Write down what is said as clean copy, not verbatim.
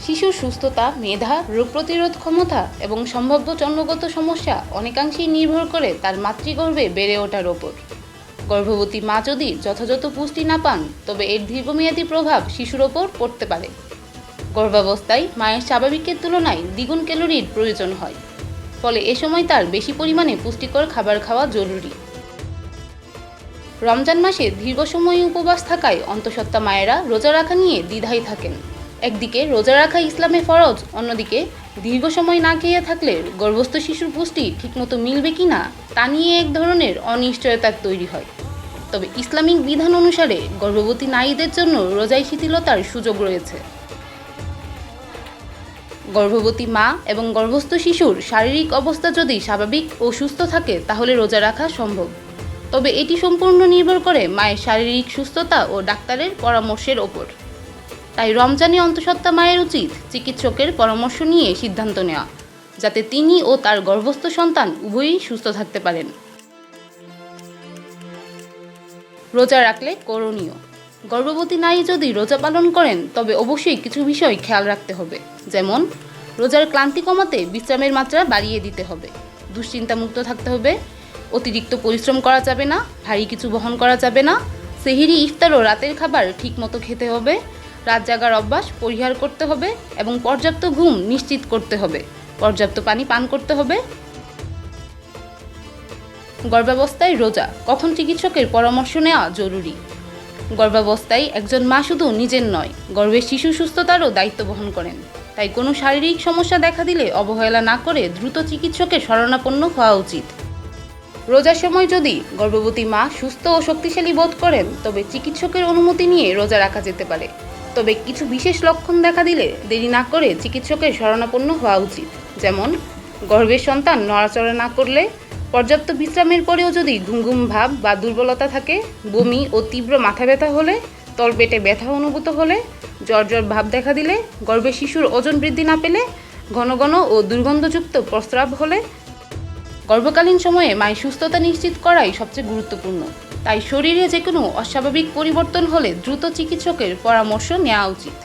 শিশুর সুস্থতা, মেধা, রোগ প্রতিরোধ ক্ষমতা এবং সম্ভাব্য জন্মগত সমস্যা অনেকাংশেই নির্ভর করে তার মাতৃগর্ভে বেড়ে ওঠার ওপর। গর্ভবতী মা যদি যথাযথ পুষ্টি না পান, তবে এর দীর্ঘমেয়াদী প্রভাব শিশুর ওপর পড়তে পারে। গর্ভাবস্থায় মায়ের স্বাভাবিকের তুলনায় দ্বিগুণ ক্যালোরির প্রয়োজন হয়, ফলে এ সময় তার বেশি পরিমাণে পুষ্টিকর খাবার খাওয়া জরুরি। রমজান মাসে দীর্ঘ সময় উপবাস থাকায় অন্তঃসত্ত্বা মায়েরা রোজা রাখা নিয়ে দ্বিধায় থাকেন। একদিকে রোজা রাখা ইসলামে ফরজ, অন্যদিকে দীর্ঘ সময় না খেয়ে থাকলে গর্ভস্থ শিশুর পুষ্টি ঠিকমতো মিলবে কি না তা নিয়ে এক ধরনের অনিশ্চয়তা তৈরি হয়। তবে ইসলামিক বিধান অনুসারে গর্ভবতী নারীদের জন্য রোজায় শিথিলতার সুযোগ রয়েছে। গর্ভবতী মা এবং গর্ভস্থ শিশুর শারীরিক অবস্থা যদি স্বাভাবিক ও সুস্থ থাকে তাহলে রোজা রাখা সম্ভব। তবে এটি সম্পূর্ণ নির্ভর করে মায়ের শারীরিক সুস্থতা ও ডাক্তারের পরামর্শের ওপর। তাই রমজানে অন্তঃসত্ত্বা মায়ের উচিত চিকিৎসকের পরামর্শ নিয়ে সিদ্ধান্ত নেওয়া, যাতে তিনি ও তার গর্ভস্থ সন্তান উভয়ই সুস্থ থাকতে পারেন। রোজা রাখলে করণীয়। গর্ভবতী নারী যদি রোজা পালন করেন তবে অবশ্যই কিছু বিষয় খেয়াল রাখতে হবে, যেমন রোজার ক্লান্তি কমাতে বিশ্রামের মাত্রা বাড়িয়ে দিতে হবে, দুশ্চিন্তামুক্ত থাকতে হবে, অতিরিক্ত পরিশ্রম করা যাবে না, ভারী কিছু বহন করা যাবে না, সেহরি, ইফতার ও রাতের খাবার ঠিকমতো খেতে হবে, রাত জাগার অভ্যাস পরিহার করতে হবে এবং পর্যাপ্ত ঘুম নিশ্চিত করতে হবে, পর্যাপ্ত পানি পান করতে হবে। গর্ভাবস্থায় রোজা কখন চিকিৎসকের পরামর্শ নেওয়া জরুরি। গর্ভাবস্থায় একজন মা শুধু নিজের নয়, গর্ভের শিশু সুস্থতারও দায়িত্ব বহন করেন। তাই কোনো শারীরিক সমস্যা দেখা দিলে অবহেলা না করে দ্রুত চিকিৎসকের শরণাপন্ন হওয়া উচিত। রোজার সময় যদি গর্ভবতী মা সুস্থ ও শক্তিশালী বোধ করেন তবে চিকিৎসকের অনুমতি নিয়ে রোজা রাখা যেতে পারে। তবে কিছু বিশেষ লক্ষণ দেখা দিলে দেরি না করে চিকিৎসকের শরণাপন্ন হওয়া উচিত, যেমন গর্ভের সন্তান নড়াচড়া না করলে, পর্যাপ্ত বিশ্রামের পরেও যদি ঘুম ঘুম ভাব বা দুর্বলতা থাকে, বমি ও তীব্র মাথা ব্যথা হলে, তলপেটে ব্যথা অনুভূত হলে, জ্বর জ্বর ভাব দেখা দিলে, গর্ভের শিশুর ওজন বৃদ্ধি না পেলে, ঘন ঘন ও দুর্গন্ধযুক্ত প্রস্রাব হলে। গর্ভকালীন সময়ে মায়ের সুস্থতা নিশ্চিত করাই সবচেয়ে গুরুত্বপূর্ণ। তাই শরীরে যে কোনো অস্বাভাবিক পরিবর্তন হলে দ্রুত চিকিৎসকের পরামর্শ নেওয়া উচিত।